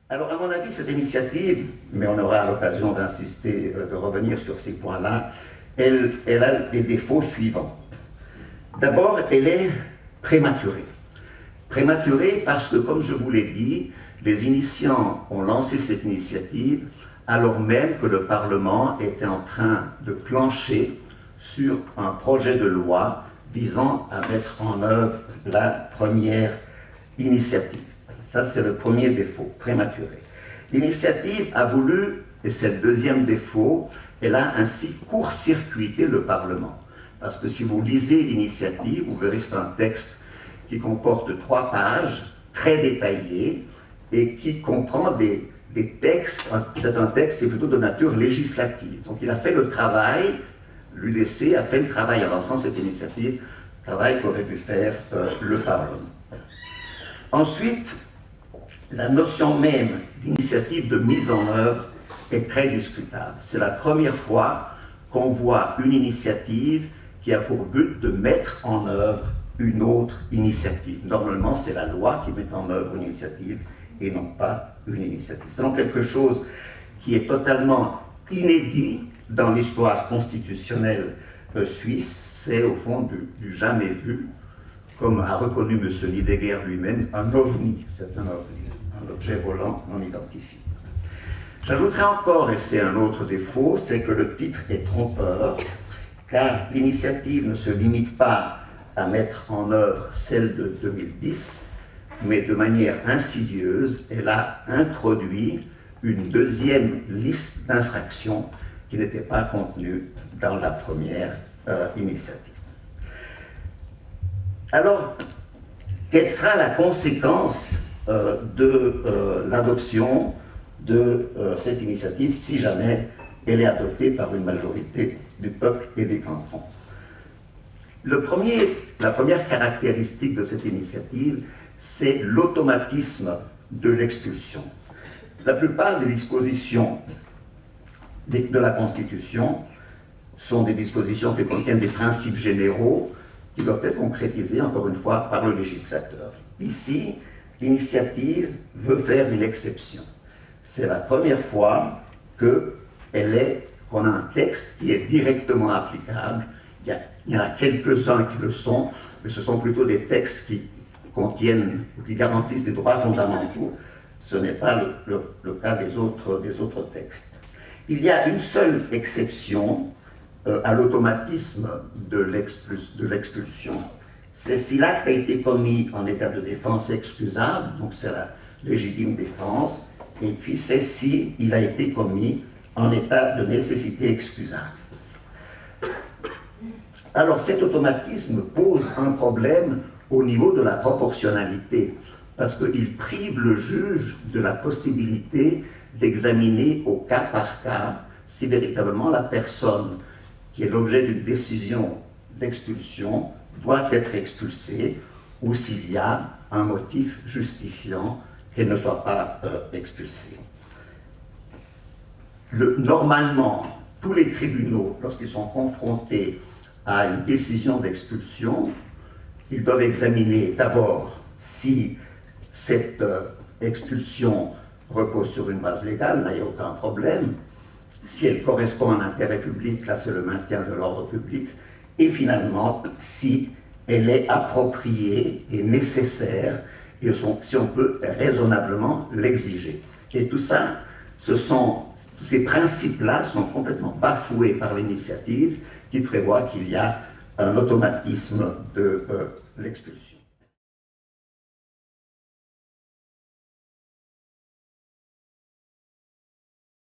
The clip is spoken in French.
Alors, à mon avis, cette initiative, mais on aura l'occasion d'insister, de revenir sur ces points-là, elle a les défauts suivants. D'abord, elle est prématurée. Prématurée parce que, comme je vous l'ai dit, les initiants ont lancé cette initiative alors même que le Parlement était en train de plancher sur un projet de loi visant à mettre en œuvre la première initiative. Ça, c'est le premier défaut, prématuré. L'initiative a voulu, et c'est le deuxième défaut, elle a ainsi court-circuité le Parlement. Parce que si vous lisez l'initiative, vous verrez que c'est un texte qui comporte 3 pages, très détaillé, et qui comprend des textes, c'est un texte qui est plutôt de nature législative. Donc il a fait le travail, l'UDC a fait le travail en lançant cette initiative, travail qu'aurait dû faire le Parlement. Ensuite, la notion même d'initiative de mise en œuvre est très discutable. C'est la première fois qu'on voit une initiative qui a pour but de mettre en œuvre une autre initiative. Normalement, c'est la loi qui met en œuvre une initiative et non pas une initiative. C'est donc quelque chose qui est totalement inédit dans l'histoire constitutionnelle suisse. C'est au fond du jamais vu, comme a reconnu M. Lidegger lui-même, un ovni. C'est un ovni, un objet volant non identifié. J'ajouterai encore, et c'est un autre défaut, c'est que le titre est trompeur, car l'initiative ne se limite pas à mettre en œuvre celle de 2010, mais de manière insidieuse, elle a introduit une deuxième liste d'infractions qui n'était pas contenue dans la première initiative. Alors, quelle sera la conséquence de l'adoption de cette initiative si jamais elle est adoptée par une majorité du peuple et des cantons? La première caractéristique de cette initiative, c'est l'automatisme de l'expulsion. La plupart des dispositions de la Constitution sont des dispositions qui contiennent des principes généraux qui doivent être concrétisés, encore une fois, par le législateur. Ici, l'initiative veut faire une exception. C'est la première fois qu'on a un texte qui est directement applicable. Il y en a quelques-uns qui le sont, mais ce sont plutôt des textes qui contiennent, qui garantissent des droits fondamentaux. Ce n'est pas le cas des autres textes. Il y a une seule exception à l'automatisme de l'expulsion. C'est si l'acte a été commis en état de défense excusable, donc c'est la légitime défense, et puis c'est si il a été commis en état de nécessité excusable. Alors cet automatisme pose un problème au niveau de la proportionnalité, parce qu'il prive le juge de la possibilité d'examiner au cas par cas si véritablement la personne qui est l'objet d'une décision d'expulsion doit être expulsée ou s'il y a un motif justifiant qu'elle ne soit pas expulsée. Normalement, tous les tribunaux, lorsqu'ils sont confrontés à une décision d'expulsion, ils doivent examiner d'abord si cette expulsion repose sur une base légale, là il n'y a aucun problème. Si elle correspond à un intérêt public, là c'est le maintien de l'ordre public. Et finalement, si elle est appropriée et nécessaire, et si on peut raisonnablement l'exiger. Et tout ça, ces principes-là sont complètement bafoués par l'initiative qui prévoit qu'il y a un automatisme de l'expulsion.